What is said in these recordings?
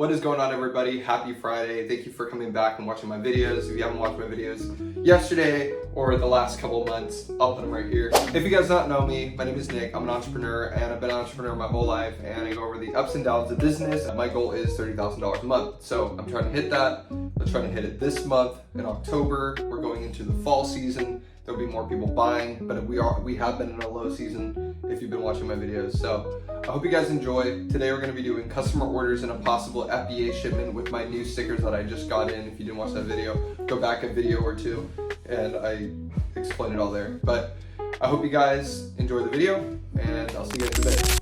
What is going on, everybody? Happy Friday. Thank you for coming back and watching my videos. If you haven't watched my videos yesterday or the last couple of months, I'll put them right here. If you guys don't know me, my name is Nick. I'm an entrepreneur and I've been an entrepreneur my whole life, and I go over the ups and downs of business. My goal is $30,000 a month. So I'm trying to hit that. I'm trying to hit it this month in October. We're going into the fall season. There'll be more people buying, but we have been in a low season if you've been watching my videos. So I hope you guys enjoy. Today we're going to be doing customer orders and a possible FBA shipment with my new stickers that I just got in. If you didn't watch that video, go back a video or two and I explain it all there. But I hope you guys enjoy the video, and I'll see you guys in a bit.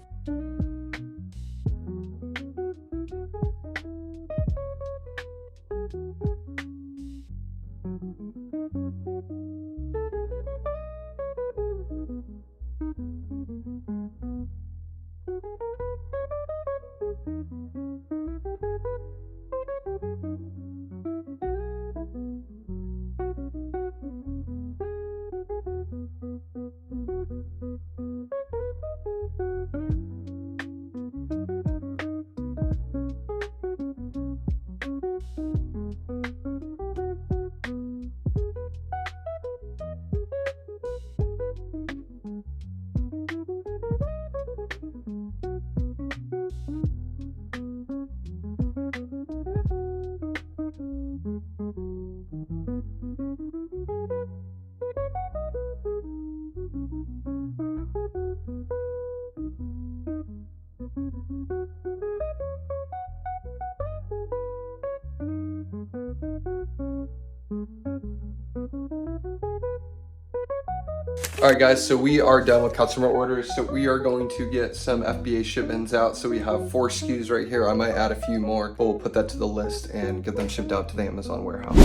All right, guys, so we are done with customer orders. So we are going to get some FBA shipments out. So we have 4 SKUs right here. I might add a few more, but we'll put that to the list and get them shipped out to the Amazon warehouse.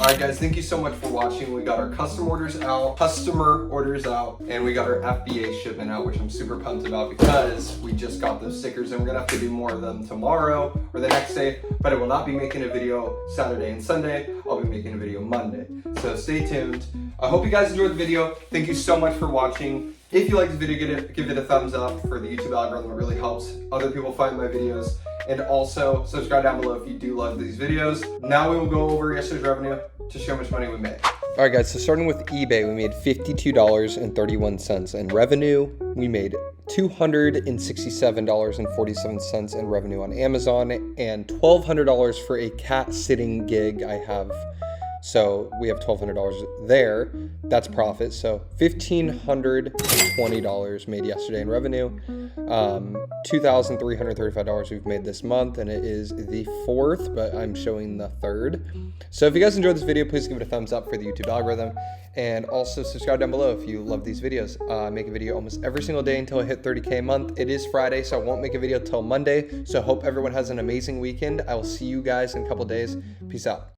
All right, guys, thank you so much for watching. We got our customer orders out, and we got our FBA shipment out, which I'm super pumped about because we just got those stickers, and we're gonna have to do more of them tomorrow or the next day, but I will not be making a video Saturday and Sunday. I'll be making a video Monday, so stay tuned. I hope you guys enjoyed the video. Thank you so much for watching. If you like this video, give it a thumbs up for the YouTube algorithm. It really helps other people find my videos. And also subscribe down below if you do love these videos. Now we will go over yesterday's revenue to show how much money we made. All right, guys, so starting with eBay, we made $52.31 in revenue. We made $267.47 in revenue on Amazon, and $1,200 for a cat sitting gig I have. So we have $1,200 there. That's profit. So $1,520 made yesterday in revenue. $2,335 we've made this month, and it is the 4th, but I'm showing the 3rd. So if you guys enjoyed this video, please give it a thumbs up for the YouTube algorithm, and also subscribe down below if you love these videos. I make a video almost every single day until I hit 30K a month. It is Friday, so I won't make a video till Monday. So I hope everyone has an amazing weekend. I will see you guys in a couple days. Peace out.